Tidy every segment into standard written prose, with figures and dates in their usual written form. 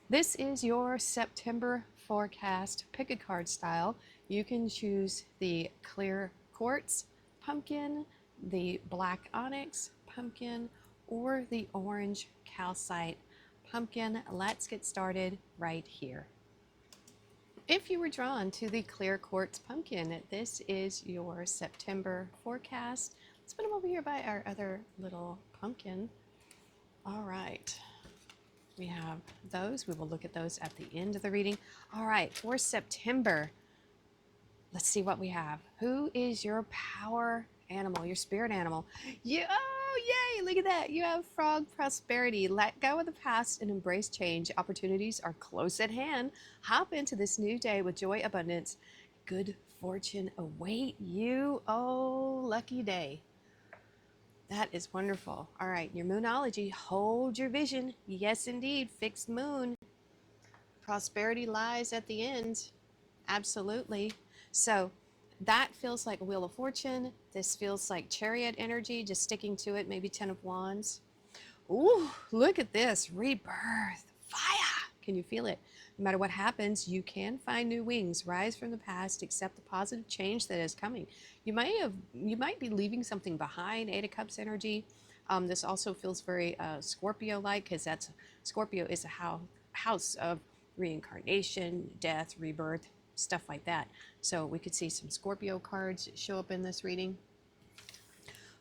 This is your September forecast. Pick a card style. You can choose the clear quartz pumpkin, the black onyx pumpkin, or the orange calcite pumpkin. Let's get started right here. If you were drawn to the clear quartz pumpkin, this is your September forecast. Let's put them over here by our other little pumpkin. All right. We have those. We will look at those at the end of the reading. All right, for September, let's see what we have. Who is your power animal, your spirit animal? Oh, yay, look at that. You have frog prosperity. Let go of the past and embrace change. Opportunities are close at hand. Hop into this new day with joy, abundance, good fortune await you. Oh, lucky day. That is wonderful. All right, your moonology, hold your vision. Yes, indeed, fixed moon. Prosperity lies at the end. Absolutely. So that feels like a Wheel of Fortune. This feels like Chariot energy, just sticking to it, maybe 10 of Wands. Ooh, look at this, rebirth, fire. Can you feel it? No matter what happens, you can find new wings. Rise from the past, accept the positive change that is coming. You might be leaving something behind. 8 of Cups energy. This also feels very Scorpio-like, because that's Scorpio is a house of reincarnation, death, rebirth, stuff like that. So we could see some Scorpio cards show up in this reading.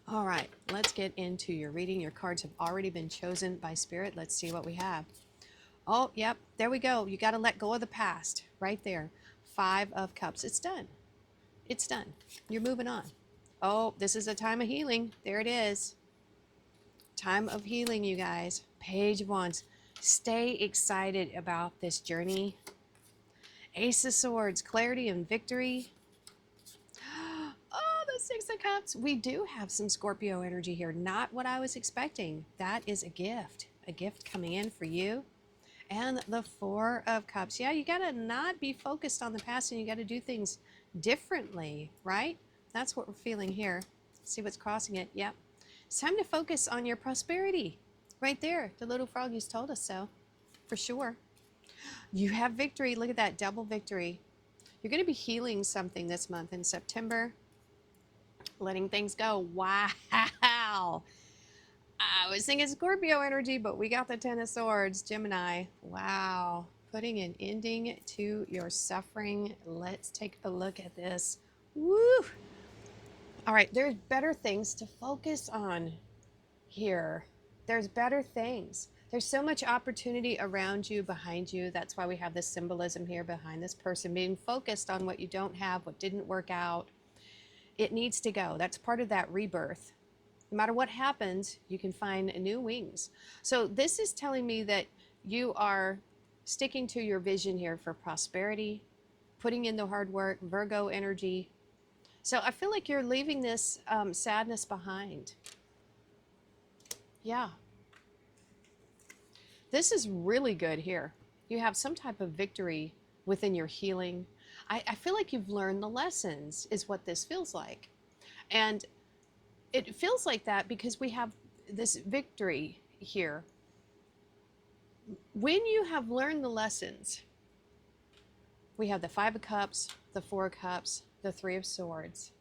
All right, let's get into your reading. Your cards have already been chosen by Spirit. Let's see what we have. Oh, yep, there we go. You got to let go of the past right there. 5 of Cups. It's done. It's done. You're moving on. Oh, this is a time of healing. There it is. Time of healing, you guys. Page of Wands. Stay excited about this journey. Ace of Swords, clarity and victory. Oh, the 6 of Cups. We do have some Scorpio energy here. Not what I was expecting. That is a gift coming in for you. And the 4 of Cups. Yeah, you got to not be focused on the past, and you got to do things differently, right? That's what we're feeling here. See what's crossing it? Yep. It's time to focus on your prosperity. Right there. The little froggies told us so, for sure. You have victory. Look at that, double victory. You're going to be healing something this month in September. Letting things go. Wow. I was thinking Scorpio energy, but we got the 10 of Swords, Gemini. Wow. Putting an ending to your suffering. Let's take a look at this. Woo. All right, there's better things to focus on here. There's better things. There's so much opportunity around you, behind you. That's why we have this symbolism here behind this person being focused on what you don't have, what didn't work out. It needs to go. That's part of that rebirth. No matter what happens, you can find new wings. So this is telling me that you are sticking to your vision here for prosperity, putting in the hard work, Virgo energy. So I feel like you're leaving this sadness behind. Yeah. This is really good here. You have some type of victory within your healing. I feel like you've learned the lessons, is what this feels like. And it feels like that because we have this victory here. When you have learned the lessons, we have the 5 of Cups, the 4 of Cups, the 3 of Swords.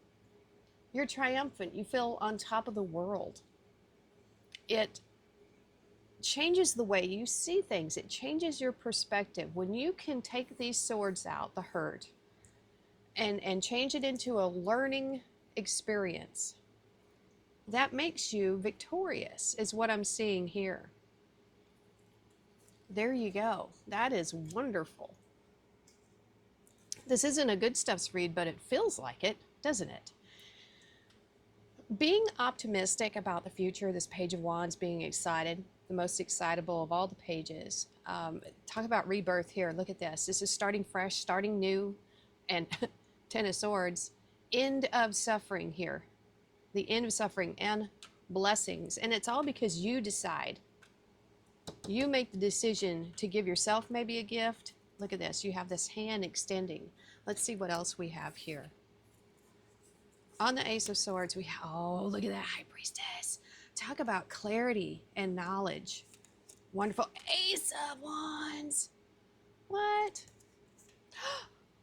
You're triumphant. You feel on top of the world. It changes the way you see things. It changes your perspective. When you can take these swords out, the hurt, and change it into a learning experience, that makes you victorious, is what I'm seeing here. There you go. That is wonderful. This isn't a good stuffs read, but it feels like it, doesn't it? Being optimistic about the future, this Page of Wands, being excited, the most excitable of all the pages. Talk about rebirth here. Look at this. This is starting fresh, starting new, and 10 of Swords. End of suffering here. The end of suffering and blessings. And it's all because you decide. You make the decision to give yourself maybe a gift. Look at this. You have this hand extending. Let's see what else we have here. On the Ace of Swords, oh, look at that, High Priestess. Talk about clarity and knowledge. Wonderful. Ace of Wands. What?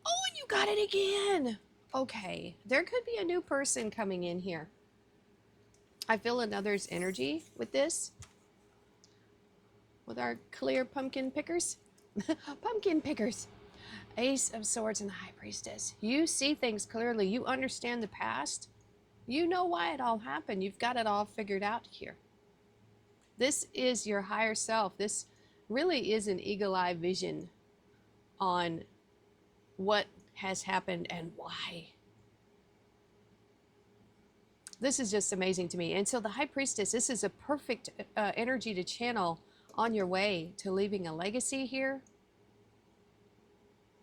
Oh, and you got it again. Okay, there could be a new person coming in here. I feel another's energy with this. With our clear pumpkin pickers. Pumpkin pickers. Ace of Swords and the High Priestess. You see things clearly. You understand the past. You know why it all happened. You've got it all figured out here. This is your higher self. This really is an eagle-eye vision on what has happened and why. This is just amazing to me. And so the High Priestess, this is a perfect energy to channel on your way to leaving a legacy here.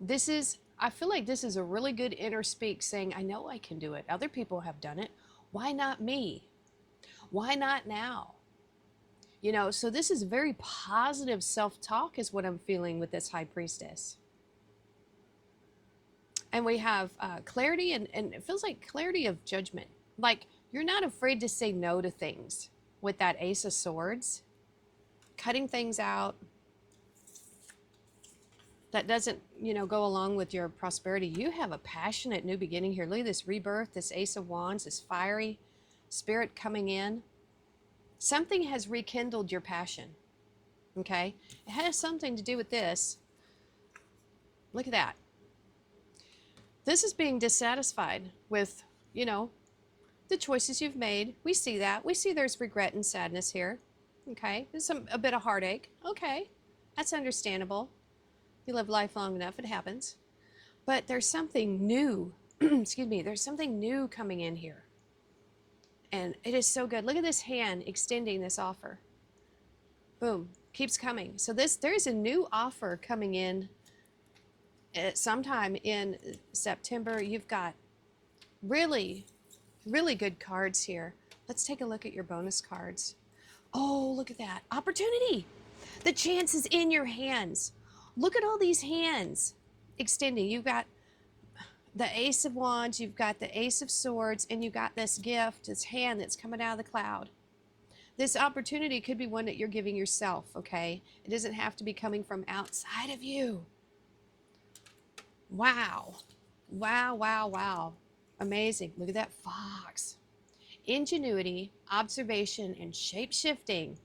This is, I feel like this is a really good inner speak saying, I know I can do it. Other people have done it. Why not me? Why not now? You know, so this is very positive self-talk is what I'm feeling with this High Priestess. And we have clarity and it feels like clarity of judgment. Like you're not afraid to say no to things with that Ace of Swords. Cutting things out that doesn't, you know, go along with your prosperity. You have a passionate new beginning here. Look at this rebirth, this Ace of Wands, this fiery spirit coming in. Something has rekindled your passion, okay? It has something to do with this. Look at that. This is being dissatisfied with, you know, the choices you've made. We see that. We see there's regret and sadness here, okay? There's a bit of heartache. Okay, that's understandable. You live life long enough, it happens. But there's something new, excuse me, there's something new coming in here. And it is so good. Look at this hand extending this offer. Boom, keeps coming. So there is a new offer coming in sometime in September. You've got really, really good cards here. Let's take a look at your bonus cards. Oh, look at that. Opportunity. The chance is in your hands. Look at all these hands extending. You've got the Ace of Wands, you've got the Ace of Swords, and you've got this gift, this hand that's coming out of the cloud. This opportunity could be one that you're giving yourself, okay? It doesn't have to be coming from outside of you. Wow. Wow, wow, wow. Amazing. Look at that fox. Ingenuity, observation, and shape-shifting.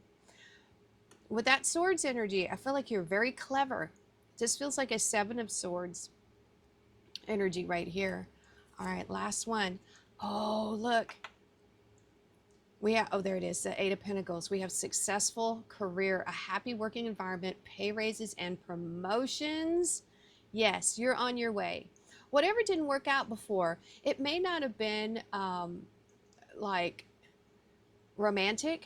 With that swords energy, I feel like you're very clever. This feels like a Seven of Swords energy right here. All right, last one. Oh, look. We have, oh, there it is, the Eight of Pentacles. We have successful career, a happy working environment, pay raises, and promotions. Yes, you're on your way. Whatever didn't work out before, it may not have been like romantic,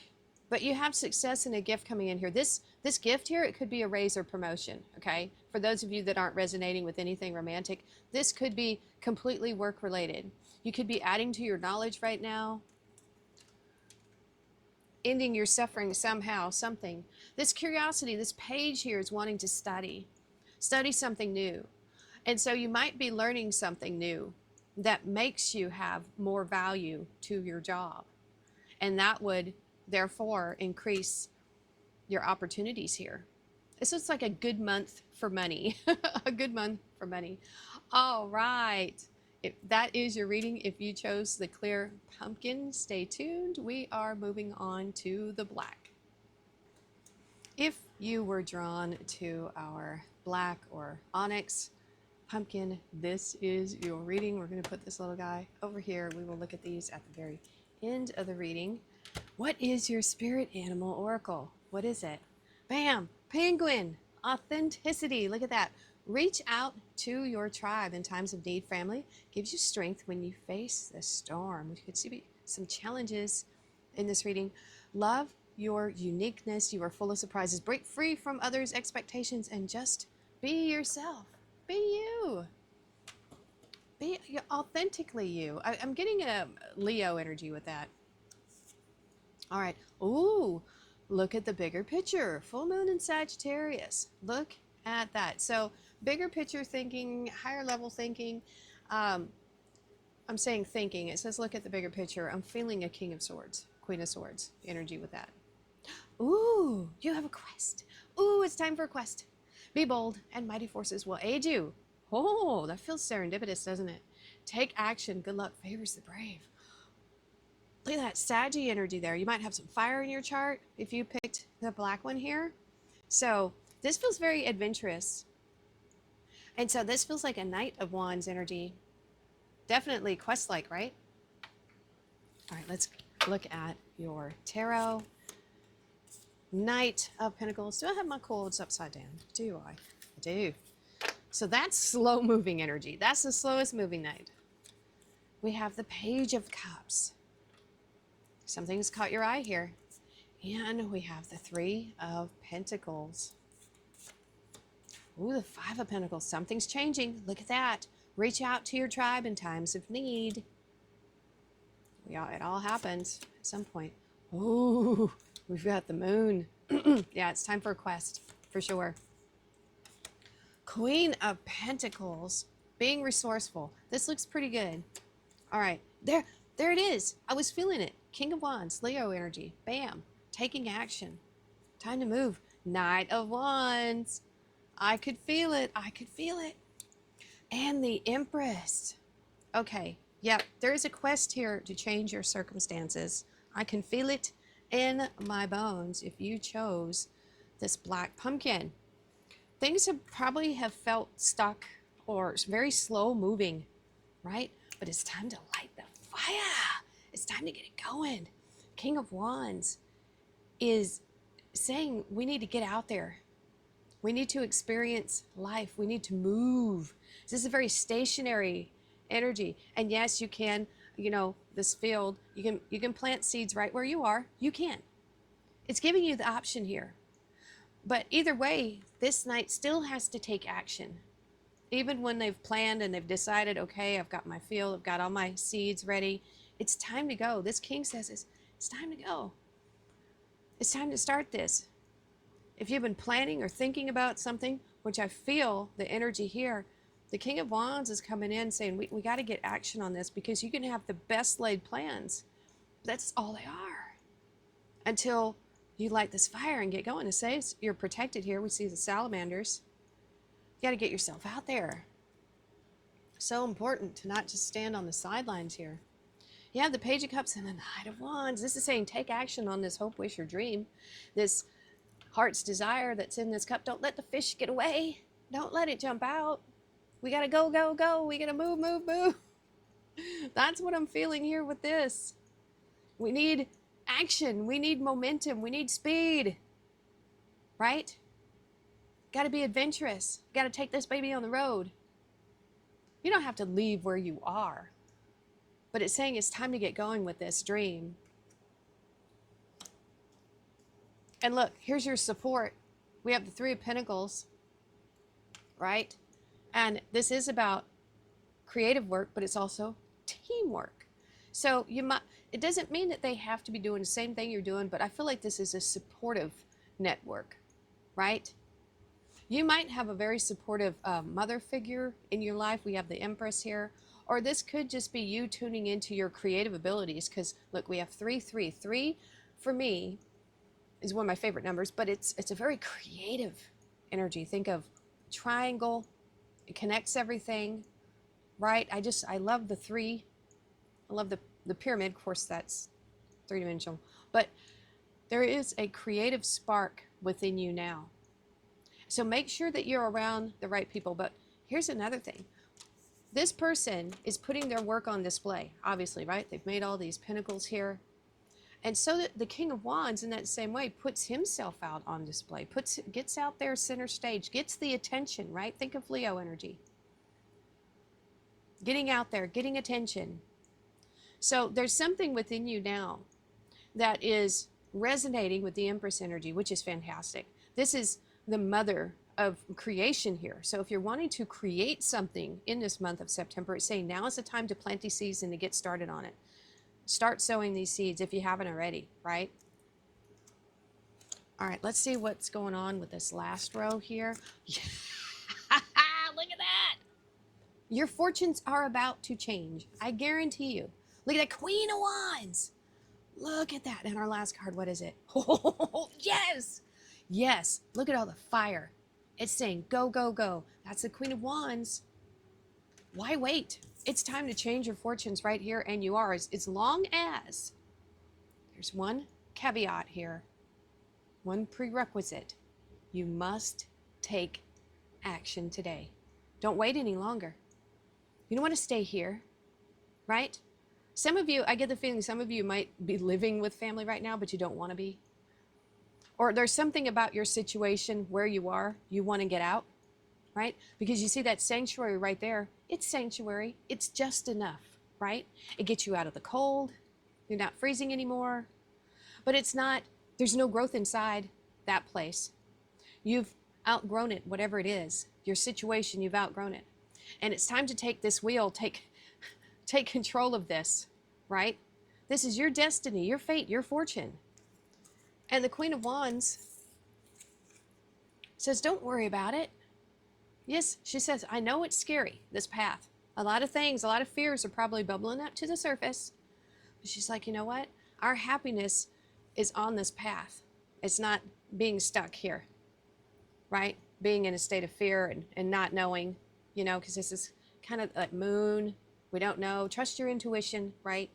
but you have success and a gift coming in here. This gift here, it could be a raise or promotion, okay? For those of you that aren't resonating with anything romantic, this could be completely work related. You could be adding to your knowledge right now, ending your suffering somehow, something. This curiosity, this page here is wanting to study something new. And so you might be learning something new that makes you have more value to your job. And that would therefore increase your opportunities here. This looks like a good month for money. A good month for money. All right. If that is your reading, if you chose the clear pumpkin, stay tuned. We are moving on to the black. If you were drawn to our black or onyx pumpkin, this is your reading. We're going to put this little guy over here. We will look at these at the very end of the reading. What is your spirit animal oracle? What is it? Bam! Penguin! Authenticity. Look at that. Reach out to your tribe in times of need. Family gives you strength when you face the storm. You could see some challenges in this reading. Love your uniqueness. You are full of surprises. Break free from others' expectations and just be yourself. Be you. Be authentically you. I'm getting a Leo energy with that. All right. Ooh, look at the bigger picture. Full moon in Sagittarius. Look at that. So bigger picture thinking, higher level thinking. I'm saying thinking. It says look at the bigger picture. I'm feeling a King of Swords, Queen of Swords energy with that. Ooh, you have a quest. Ooh, it's time for a quest. Be bold, and mighty forces will aid you. Oh, that feels serendipitous, doesn't it? Take action. Good luck favors the brave. Look at that Saggy energy there. You might have some fire in your chart if you picked the black one here. So this feels very adventurous. And so this feels like a Knight of Wands energy. Definitely quest-like, right? All right, let's look at your tarot. Knight of Pentacles. Do I have my cords upside down? Do I? I do. So that's slow moving energy. That's the slowest moving knight. We have the Page of Cups. Something's caught your eye here. And we have the Three of Pentacles. Ooh, the Five of Pentacles. Something's changing. Look at that. Reach out to your tribe in times of need. Yeah, it all happens at some point. Ooh, we've got the Moon. Yeah, it's time for a quest, for sure. Queen of Pentacles. Being resourceful. This looks pretty good. All right, there it is. I was feeling it. King of Wands, Leo energy. Bam. Taking action. Time to move. Knight of Wands. I could feel it. I could feel it. And the Empress. Okay. Yep. There is a quest here to change your circumstances. I can feel it in my bones if you chose this black pumpkin. Things have probably have felt stuck or very slow moving, right? But it's time to light the fire. It's time to get it going. King of Wands is saying we need to get out there. We need to experience life. We need to move. This is a very stationary energy. And yes, you can, this field, you can plant seeds right where you are. You can. It's giving you the option here. But either way, this knight still has to take action. Even when they've planned and they've decided, okay, I've got my field, I've got all my seeds ready. It's time to go. This king says it's time to go. It's time to start this. If you've been planning or thinking about something, which I feel the energy here, the King of Wands is coming in saying, we got to get action on this because you can have the best laid plans. That's all they are. Until you light this fire and get going. It says you're protected here. We see the salamanders. You got to get yourself out there. So important to not just stand on the sidelines here. You have the Page of Cups and the Knight of Wands. This is saying take action on this hope, wish, or dream. This heart's desire that's in this cup. Don't let the fish get away. Don't let it jump out. We got to go, go, go. We got to move, move, move. That's what I'm feeling here with this. We need action. We need momentum. We need speed. Right? Got to be adventurous. Got to take this baby on the road. You don't have to leave where you are. But it's saying it's time to get going with this dream. And look, here's your support. We have the Three of Pentacles, right? And this is about creative work, but it's also teamwork. So it doesn't mean that they have to be doing the same thing you're doing, but I feel like this is a supportive network, right? You might have a very supportive mother figure in your life. We have the Empress here. Or this could just be you tuning into your creative abilities because, look, we have 3, 3. 3, for me, is one of my favorite numbers, but it's a very creative energy. Think of triangle. It connects everything, right? I love the 3. I love the pyramid. Of course, that's three-dimensional. But there is a creative spark within you now. So make sure that you're around the right people. But here's another thing. This person is putting their work on display, obviously, right? They've made all these pentacles here. And so that the King of Wands, in that same way, puts himself out on display, gets out there center stage, gets the attention, right? Think of Leo energy. Getting out there, getting attention. So there's something within you now that is resonating with the Empress energy, which is fantastic. This is the mother of creation here. So if you're wanting to create something in this month of September, it's saying now is the time to plant these seeds and to get started on it. Start sowing these seeds if you haven't already, right? All right, let's see what's going on with this last row here. Look at that. Your fortunes are about to change. I guarantee you. Look at that Queen of Wands. Look at that. And our last card, what is it? Oh, yes. Yes. Look at all the fire. It's saying go, go, go. That's the Queen of Wands. Why wait? It's time to change your fortunes right here, and you are, as long as there's one caveat here, one prerequisite. You must take action today. Don't wait any longer. You don't want to stay here, right? Some of you, I get the feeling some of you might be living with family right now, but you don't want to be. Or there's something about your situation where you are, you want to get out, right? Because you see that sanctuary right there. It's sanctuary. It's just enough, right? It gets you out of the cold. You're not freezing anymore. But it's not, there's no growth inside that place. You've outgrown it, whatever it is. Your situation, you've outgrown it. And it's time to take this wheel, take control of this, right? This is your destiny, your fate, your fortune. And the Queen of Wands says, don't worry about it. Yes, she says, I know it's scary, this path. A lot of things, a lot of fears are probably bubbling up to the surface. But she's like, you know what? Our happiness is on this path. It's not being stuck here, right? Being in a state of fear and not knowing, you know, because this is kind of like moon. We don't know. Trust your intuition, right?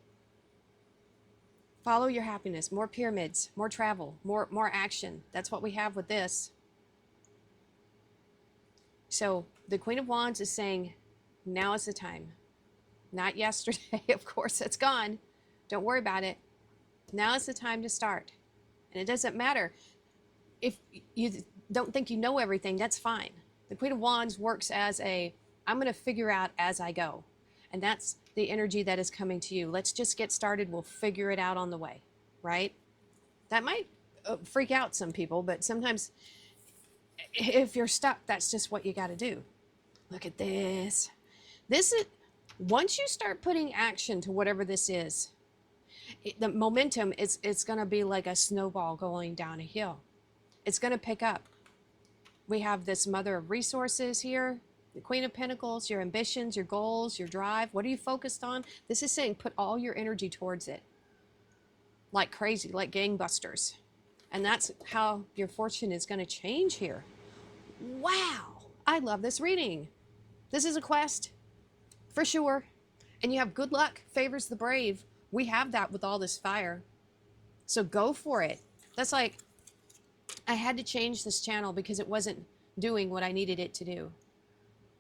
Follow your happiness. More pyramids, more travel, more action. That's what we have with this. So the Queen of Wands is saying, now is the time. Not yesterday, of course, it's gone. Don't worry about it. Now is the time to start. And it doesn't matter. If you don't think you know everything, that's fine. The Queen of Wands works as I'm going to figure out as I go. And that's the energy that is coming to you. Let's just get started. We'll figure it out on the way, right? That might freak out some people, but sometimes if you're stuck, that's just what you got to do. Look at this. This is, once you start putting action to whatever this is, the momentum is, it's going to be like a snowball going down a hill. It's going to pick up. We have this Mother of Resources here, the Queen of Pentacles, your ambitions, your goals, your drive. What are you focused on? This is saying put all your energy towards it. Like crazy, like gangbusters. And that's how your fortune is going to change here. Wow. I love this reading. This is a quest for sure. And you have good luck favors the brave. We have that with all this fire. So go for it. That's like, I had to change this channel because it wasn't doing what I needed it to do.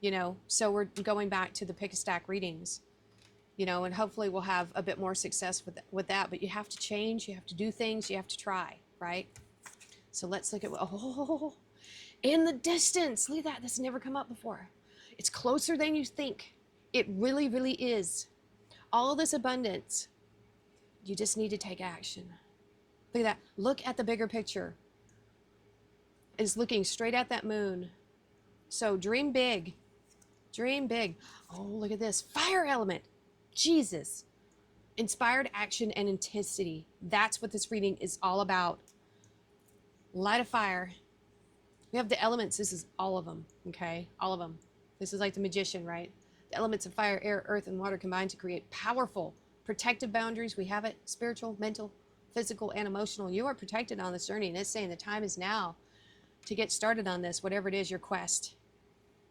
You know, so we're going back to the pick a stack readings, you know, and hopefully we'll have a bit more success with that. But you have to change, you have to do things, you have to try, right? So let's look at, oh, in the distance, look at that. That's never come up before. It's closer than you think. It really, really is. All this abundance, you just need to take action. Look at that. Look at the bigger picture. It's looking straight at that moon. So dream big. Dream big. Oh, look at this. Fire element. Jesus. Inspired action and intensity. That's what this reading is all about. Light a fire. We have the elements. This is all of them. Okay? All of them. This is like the magician, right? The elements of fire, air, earth, and water combine to create powerful protective boundaries. We have it. Spiritual, mental, physical, and emotional. You are protected on this journey. And it's saying the time is now to get started on this, whatever it is, your quest.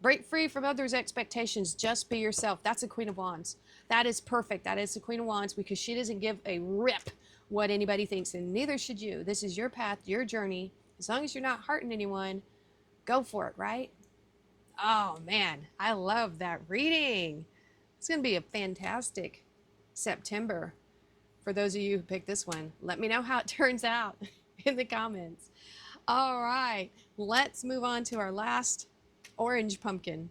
Break free from others' expectations. Just be yourself. That's a Queen of Wands. That is perfect. That is the Queen of Wands because she doesn't give a rip what anybody thinks, and neither should you. This is your path, your journey. As long as you're not hurting anyone, go for it, right? Oh, man. I love that reading. It's going to be a fantastic September for those of you who picked this one. Let me know how it turns out in the comments. All right. Let's move on to our last orange pumpkin.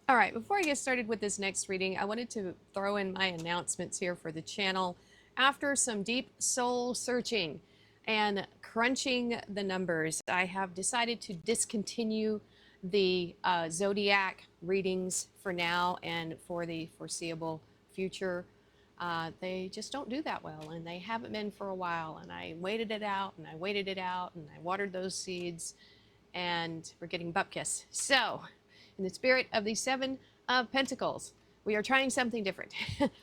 All right, before I get started with this next reading, I wanted to throw in my announcements here for the channel. After some deep soul searching and crunching the numbers, I have decided to discontinue the zodiac readings for now and for the foreseeable future. They just don't do that well, and they haven't been for a while. And I waited it out, and I waited it out, and I watered those seeds, and we're getting bupkis. So, in the spirit of the Seven of Pentacles, We are trying something different.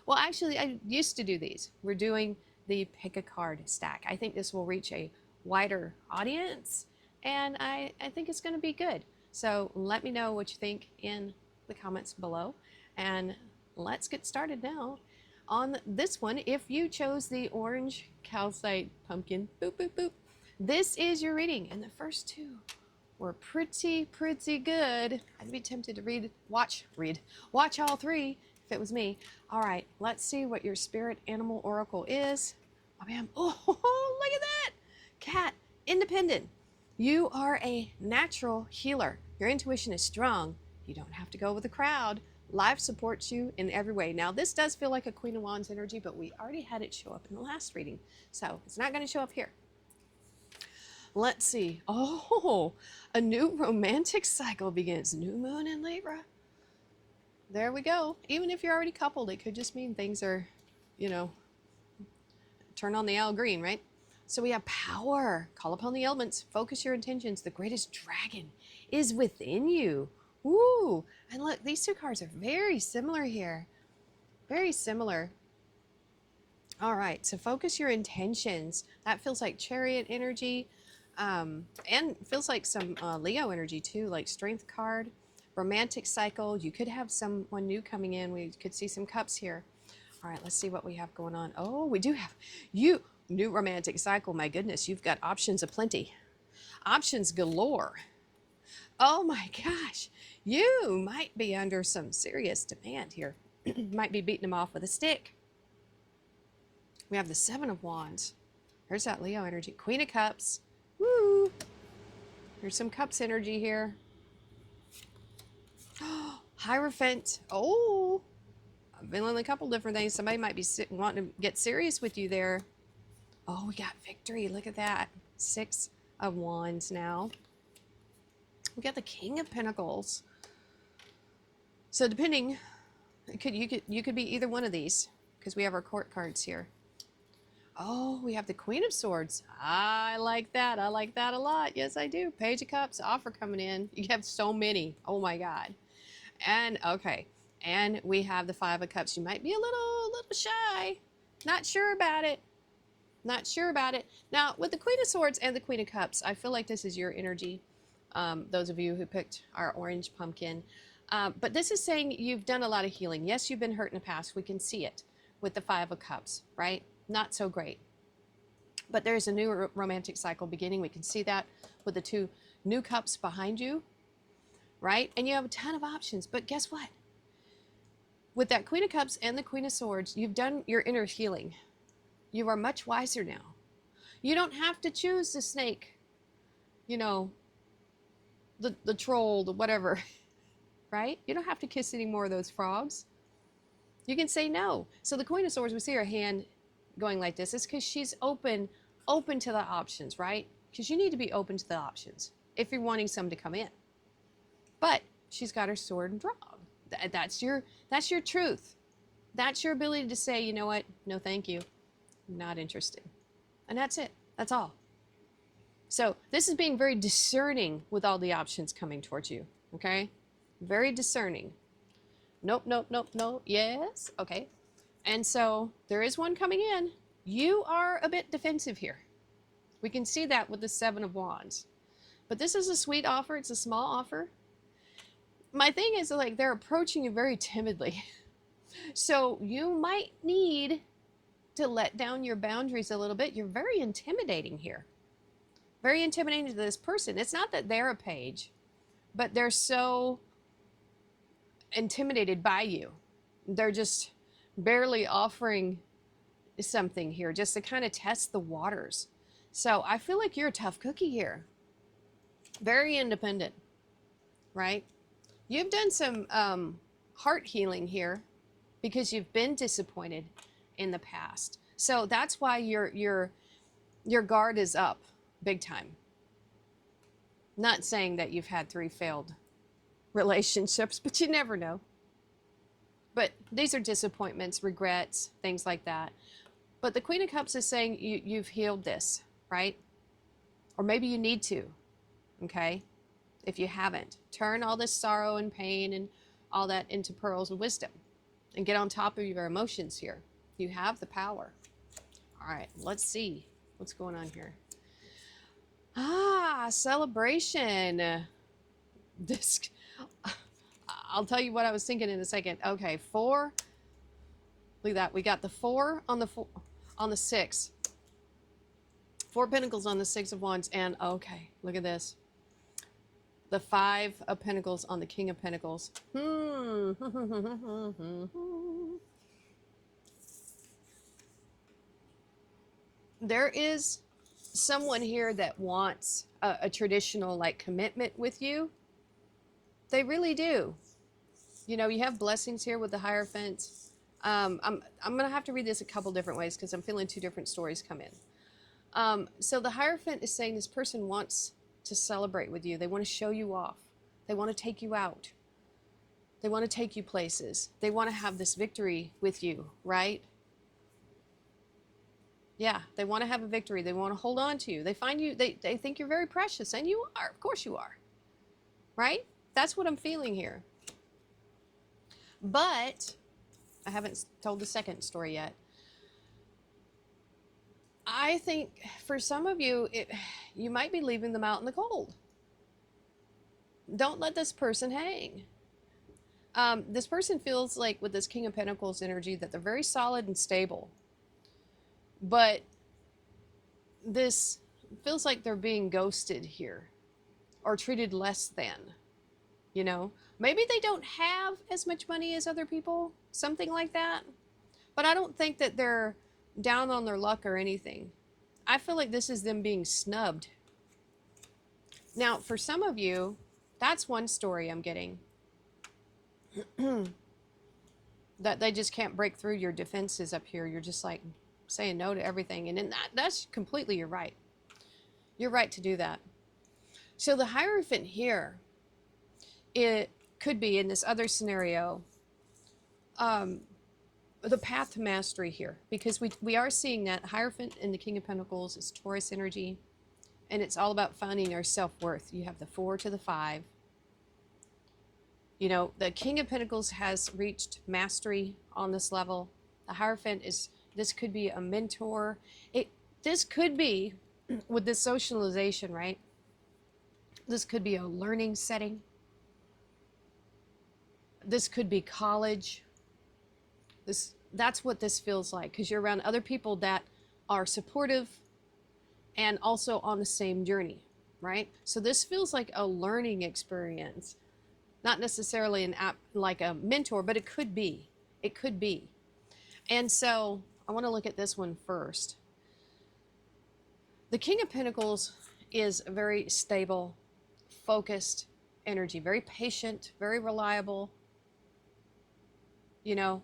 Well, actually, I used to do these. We're doing the pick a card stack. I think this will reach a wider audience, and I think it's going to be good. So let me know what you think in the comments below, and let's get started now on this one. If you chose the orange calcite pumpkin, boop, boop, boop, this is your reading, and the first two were pretty good. I'd be tempted to watch all three if it was me. All right, let's see what your spirit animal oracle is. Oh, man. Oh, look at that. Cat, independent. You are a natural healer. Your intuition is strong. You don't have to go with the crowd. Life supports you in every way. Now, this does feel like a Queen of Wands energy, but we already had it show up in the last reading, so it's not going to show up here. Let's see. Oh, a new romantic cycle begins. New moon in Libra. There we go. Even if you're already coupled, it could just mean things are, turn on the Al Green, right? So we have power. Call upon the elements. Focus your intentions. The greatest dragon is within you. Ooh, and look, these two cards are very similar here. Very similar. All right, so focus your intentions. That feels like Chariot energy. And feels like some Leo energy too, like Strength card, romantic cycle. You could have someone new coming in. We could see some cups here. All right, let's see what we have going on. Oh, we do have new romantic cycle. My goodness, you've got options aplenty. Options galore. Oh my gosh, you might be under some serious demand here. Might be beating them off with a stick. We have the Seven of Wands. There's that Leo energy. Queen of Cups. Woo! There's some Cups energy here. Hierophant. Oh, I'm feeling a couple different things. Somebody might be wanting to get serious with you there. Oh, we got victory. Look at that. Six of Wands now. We got the King of Pentacles. So depending, you could be either one of these because we have our court cards here. Oh, we have the Queen of Swords. I like that. I like that a lot. Yes, I do. Page of Cups, offer coming in. You have so many. Oh my God. And okay. And we have the Five of Cups. You might be a little shy. Not sure about it. Not sure about it. Now, with the Queen of Swords and the Queen of Cups, I feel like this is your energy. Those of you who picked our orange pumpkin. But this is saying you've done a lot of healing. Yes, you've been hurt in the past. We can see it with the Five of Cups, right? Not so great. But there's a new romantic cycle beginning. We can see that with the two new cups behind you, right? And you have a ton of options. But guess what? With that Queen of Cups and the Queen of Swords, you've done your inner healing. You are much wiser now. You don't have to choose the snake, the troll, the whatever, right? You don't have to kiss any more of those frogs. You can say no. So the Queen of Swords, we see her hand going like this, is because she's open to the options, right? Because you need to be open to the options if you're wanting some to come in. But she's got her sword and drawn. That's your truth. That's your ability to say, you know what? No, thank you. Not interested. And that's it. That's all. So this is being very discerning with all the options coming towards you. Okay? Very discerning. Nope, nope, nope, no. Yes. Okay. And so there is one coming in. You are a bit defensive here. We can see that with the Seven of Wands. But this is a sweet offer. It's a small offer. My thing is, like, they're approaching you very timidly. So you might need to let down your boundaries a little bit. You're very intimidating here. Very intimidating to this person. It's not that they're a page, but they're so intimidated by you. They're just barely offering something here just to kind of test the waters. So I feel like you're a tough cookie here. Very independent, right? You've done some heart healing here because you've been disappointed in the past. So that's why your guard is up big time. Not saying that you've had 3 failed relationships, but you never know. But these are disappointments, regrets, things like that. But the Queen of Cups is saying you've healed this, right? Or maybe you need to, okay? If you haven't, turn all this sorrow and pain and all that into pearls of wisdom. and get on top of your emotions here. You have the power. All right, let's see what's going on here. Celebration. This, I'll tell you what I was thinking in a second. Okay, 4. Look at that. We got the 4 on the 6. 4 pentacles on the 6 of wands, and okay, look at this. The 5 of pentacles on the king of pentacles. There is someone here that wants a traditional like commitment with you. They really do. You know, you have blessings here with the Hierophant. I'm gonna have to read this a couple different ways because I'm feeling 2 different stories come in. So the Hierophant is saying this person wants to celebrate with you. They want to show you off. They want to take you out. They want to take you places. They want to have this victory with you, right? Yeah, they want to have a victory. They want to hold on to you. They find you, they think you're very precious, and you are. Of course you are. Right? That's what I'm feeling here. But I haven't told the second story yet. I think for some of you, you might be leaving them out in the cold. Don't let this person hang. This person feels like with this King of Pentacles energy that they're very solid and stable. But this feels like they're being ghosted here or treated less than, you know. Maybe they don't have as much money as other people, something like that. But I don't think that they're down on their luck or anything. I feel like this is them being snubbed. Now, for some of you, that's one story I'm getting. That they just can't break through your defenses up here. You're just like saying no to everything. And then that's completely your right. You're right to do that. So the Hierophant here, it could be in this other scenario, the path to mastery here, because we are seeing that Hierophant in the King of Pentacles is Taurus energy, and it's all about finding our self-worth. You have the 4 to the 5. You know, the King of Pentacles has reached mastery on this level. The Hierophant is, this could be a mentor. This could be, with this socialization, right? This could be a learning setting. This could be college. That's what this feels like, because you're around other people that are supportive and also on the same journey, right? So this feels like a learning experience, not necessarily an app like a mentor, but it could be. It could be. And so I want to look at this one first. The King of Pentacles is a very stable, focused energy, very patient, very reliable, you know.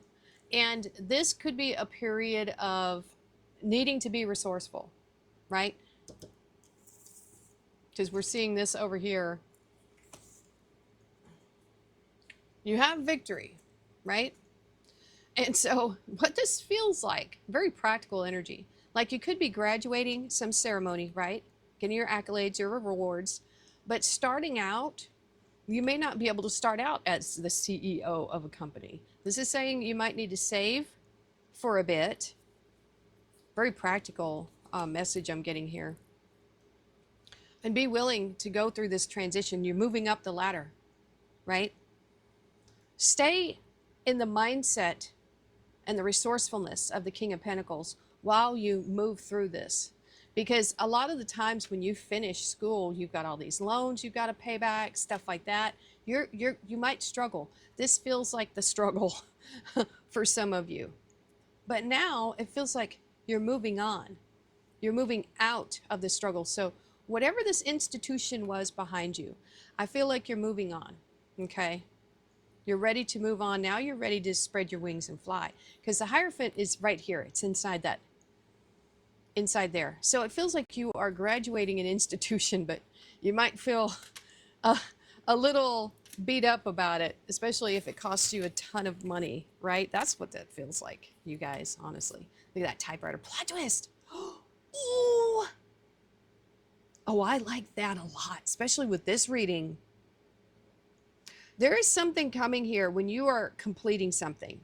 And this could be a period of needing to be resourceful, right? Because we're seeing this over here. You have victory, right? And so what this feels like, very practical energy. Like you could be graduating some ceremony, right? Getting your accolades, your rewards. But starting out, you may not be able to start out as the CEO of a company. This is saying you might need to save for a bit. Very practical message I'm getting here. And be willing to go through this transition. You're moving up the ladder, right? Stay in the mindset and the resourcefulness of the King of Pentacles while you move through this. Because a lot of the times when you finish school, you've got all these loans you've got to pay back, stuff like that. You might struggle. This feels like the struggle for some of you. But now it feels like you're moving on. You're moving out of the struggle. So whatever this institution was behind you, I feel like you're moving on, okay? You're ready to move on. Now you're ready to spread your wings and fly. Because the Hierophant is right here. It's inside that. Inside there. So it feels like you are graduating an institution, but you might feel a little beat up about it, especially if it costs you a ton of money, right? That's what that feels like, you guys, honestly. Look at that typewriter. Plot twist. Ooh. Oh, I like that a lot, especially with this reading. There is something coming here when you are completing something.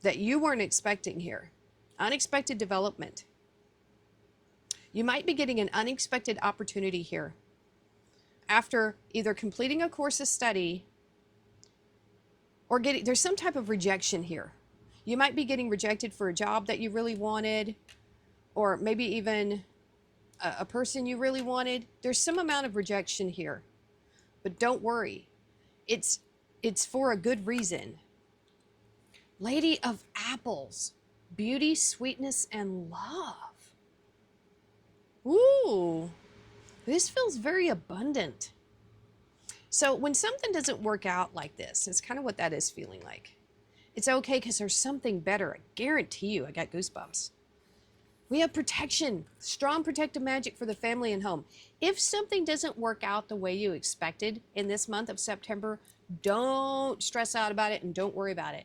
that you weren't expecting here. Unexpected development. You might be getting an unexpected opportunity here after either completing a course of study or there's some type of rejection here. You might be getting rejected for a job that you really wanted, or maybe even a person you really wanted. There's some amount of rejection here, but don't worry. It's for a good reason. Lady of Apples, beauty, sweetness, and love. Ooh, this feels very abundant. So when something doesn't work out like this, it's kind of what that is feeling like. It's okay because there's something better. I guarantee you, I got goosebumps. We have protection, strong protective magic for the family and home. If something doesn't work out the way you expected in this month of September, don't stress out about it and don't worry about it.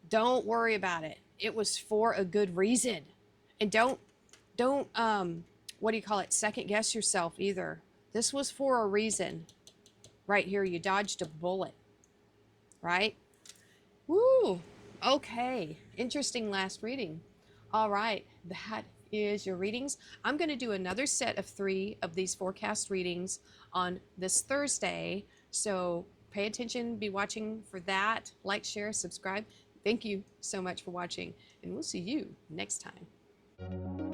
Don't worry about it. It was for a good reason. And don't what do you call it? Second guess yourself either. This was for a reason. Right here, you dodged a bullet. Right? Woo! Okay. Interesting last reading. All right. That is your readings. I'm going to do another set of 3 of these forecast readings on this Thursday. So pay attention, be watching for that. Like, share, subscribe. Thank you so much for watching, and we'll see you next time.